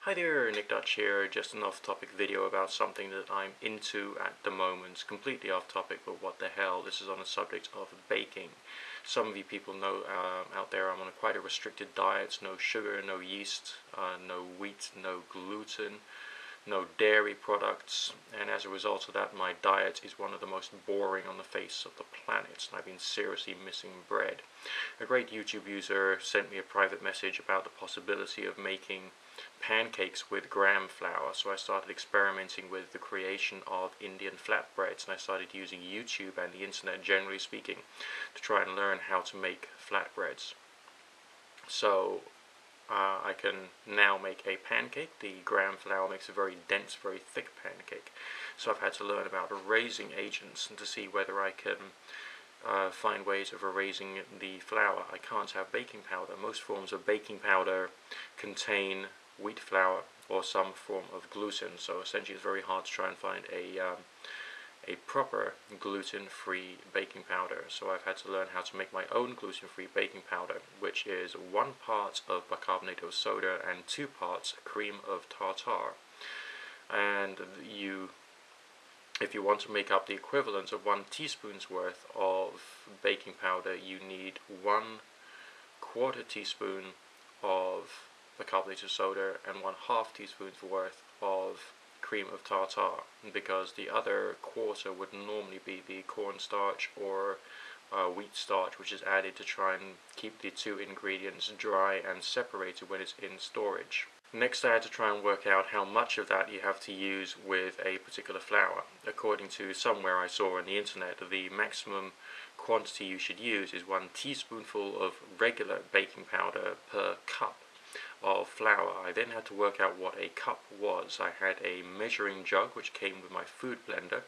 Hi there, Nick Dutch here, just an off-topic video about something that I'm into at the moment. Completely off-topic, but what the hell, this is on the subject of baking. Some of you people know out there I'm on quite a restricted diet, no sugar, no yeast, no wheat, no gluten, no dairy products, and as a result of that my diet is one of the most boring on the face of the planet, and I've been seriously missing bread. A great YouTube user sent me a private message about the possibility of making pancakes with gram flour, so I started experimenting with the creation of Indian flatbreads, and I started using YouTube and the internet generally speaking to try and learn how to make flatbreads. So I can now make a pancake. The gram flour makes a very dense, very thick pancake, so I've had to learn about erasing agents and to see whether I can find ways of erasing the flour. I can't have baking powder. Most forms of baking powder contain wheat flour or some form of gluten, so essentially it's very hard to try and find a proper gluten-free baking powder. So I've had to learn how to make my own gluten-free baking powder, which is 1 part of bicarbonate of soda and 2 parts cream of tartar. And if you want to make up the equivalent of 1 teaspoon's worth of baking powder, you need 1/4 teaspoon of bicarbonate of soda and 1/2 teaspoon's worth of cream of tartar, because the other quarter would normally be the cornstarch or wheat starch, which is added to try and keep the two ingredients dry and separated when it's in storage. Next, I had to try and work out how much of that you have to use with a particular flour. According to somewhere I saw on the internet, the maximum quantity you should use is 1 teaspoonful of regular baking powder per cup of flour. I then had to work out what a cup was. I had a measuring jug which came with my food blender,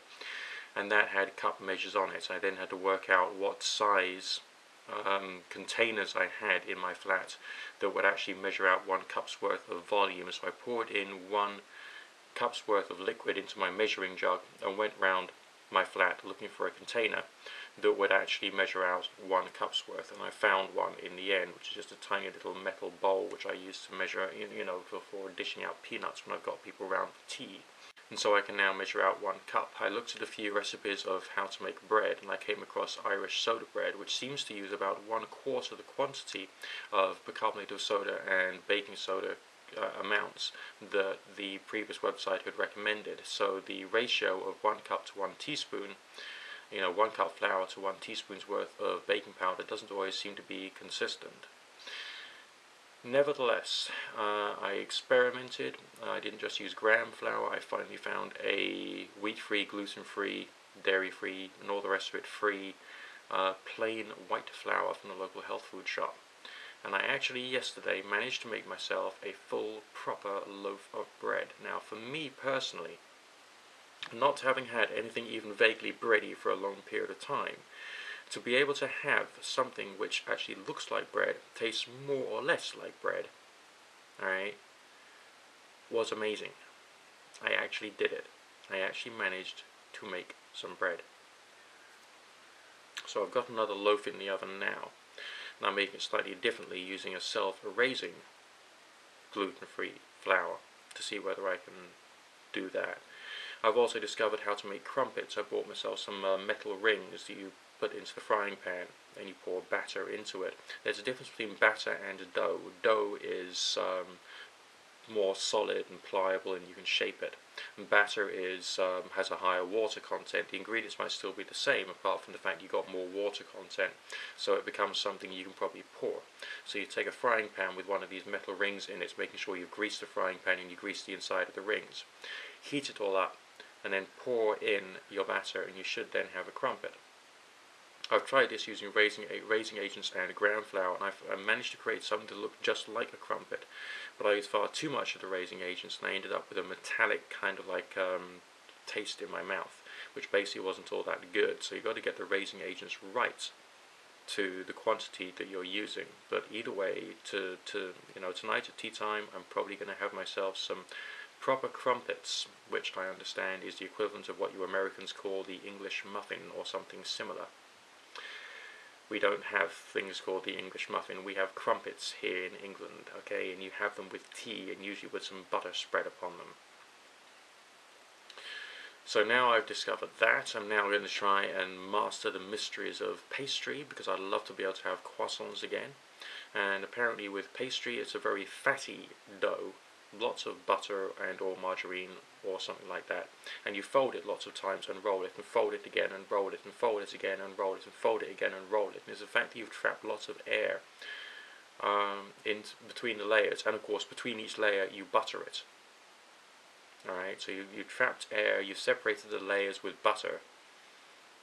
and that had cup measures on it. I then had to work out what size containers I had in my flat that would actually measure out 1 cup's worth of volume. So I poured in 1 cup's worth of liquid into my measuring jug and went round my flat looking for a container that would actually measure out 1 cup's worth, and I found one in the end, which is just a tiny little metal bowl which I use to measure, for dishing out peanuts when I've got people around for tea. And so I can now measure out 1 cup. I looked at a few recipes of how to make bread, and I came across Irish soda bread, which seems to use about 1/4 the quantity of bicarbonate of soda and baking soda amounts that the previous website had recommended. So the ratio of 1 cup to 1 teaspoon, 1 cup flour to 1 teaspoon's worth of baking powder doesn't always seem to be consistent. Nevertheless, I experimented. I didn't just use gram flour. I finally found a wheat-free, gluten-free, dairy-free, and all the rest of it free, plain white flour from the local health food shop. And I actually yesterday managed to make myself a full, proper loaf of bread. Now, for me personally, not having had anything even vaguely bready for a long period of time, to be able to have something which actually looks like bread, tastes more or less like bread, alright, was amazing. I actually did it. I actually managed to make some bread. So I've got another loaf in the oven now, and I'm making it slightly differently using a self-erasing gluten-free flour to see whether I can do that. I've also discovered how to make crumpets. I bought myself some metal rings that you put into the frying pan and you pour batter into it. There's a difference between batter and dough. Dough is more solid and pliable and you can shape it. And batter has a higher water content. The ingredients might still be the same apart from the fact you've got more water content, so it becomes something you can probably pour. So you take a frying pan with one of these metal rings in it, making sure you've greased the frying pan and you grease the inside of the rings. Heat it all up and then pour in your batter, and you should then have a crumpet. I've tried this using raising agents and gram flour, and I managed to create something to look just like a crumpet, but I used far too much of the raising agents, and I ended up with a metallic kind of like taste in my mouth, which basically wasn't all that good. So you've got to get the raising agents right to the quantity that you're using. But either way, tonight at tea time, I'm probably going to have myself some proper crumpets, which I understand is the equivalent of what you Americans call the English muffin or something similar. We don't have things called the English muffin. We have crumpets here in England, okay, and you have them with tea and usually with some butter spread upon them. So now I've discovered that, I'm now going to try and master the mysteries of pastry, because I'd love to be able to have croissants again. And apparently with pastry it's a very fatty dough, lots of butter and or margarine or something like that, and you fold it lots of times and roll it and fold it again and roll it and fold it again and roll it and fold it again and roll it. And it's the fact that you've trapped lots of air in between the layers, and of course between each layer you butter it. Alright, so you trapped air, you separated the layers with butter,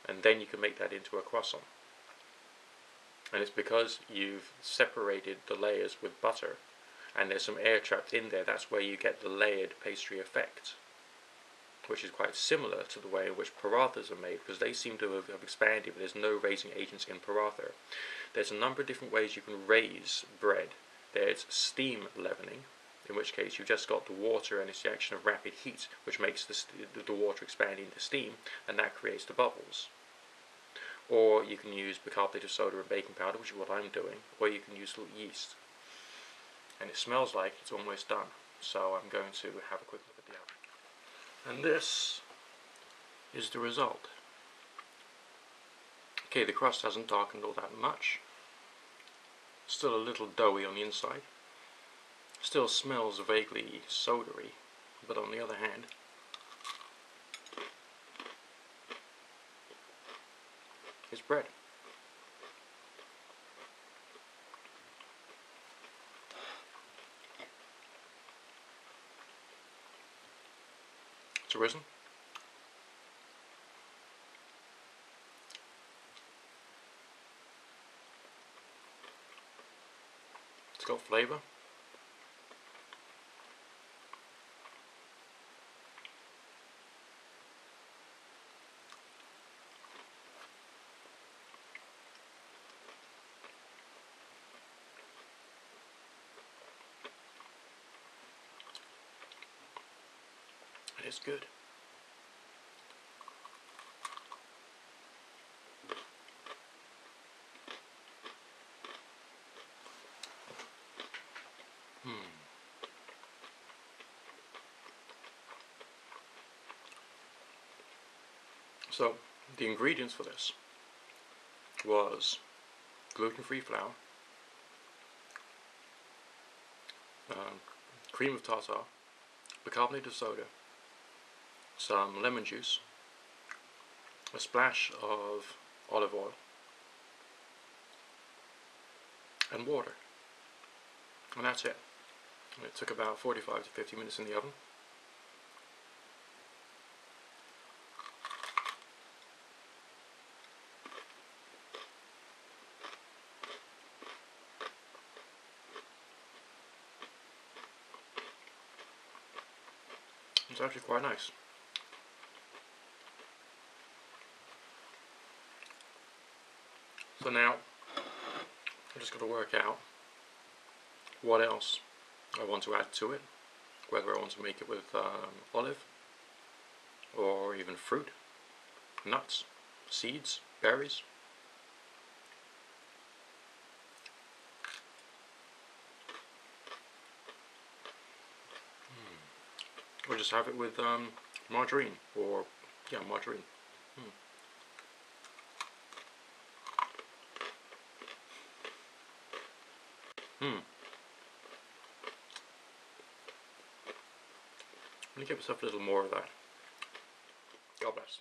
and then you can make that into a croissant. And it's because you've separated the layers with butter and there's some air trapped in there, that's where you get the layered pastry effect, which is quite similar to the way in which parathas are made, because they seem to have expanded, but there's no raising agents in paratha. There's a number of different ways you can raise bread. There's steam leavening, in which case you've just got the water and it's the action of rapid heat which makes the water expand into steam, and that creates the bubbles. Or you can use bicarbonate of soda and baking powder, which is what I'm doing, or you can use little yeast. And it smells like it's almost done, so I'm going to have a quick look at the oven. And this is the result. Okay, the crust hasn't darkened all that much. Still a little doughy on the inside. Still smells vaguely soda-y, but on the other hand, it's bread. It's arisen. It's got flavour. And it's good. So, the ingredients for this was gluten-free flour, cream of tartar, bicarbonate of soda, some lemon juice, a splash of olive oil, and water. And that's it. And it took about 45 to 50 minutes in the oven. It's actually quite nice. So now, I'm just going to work out what else I want to add to it, whether I want to make it with olive, or even fruit, nuts, seeds, berries. Or just have it with margarine, or yeah, margarine. Let me give myself a little more of that. God bless.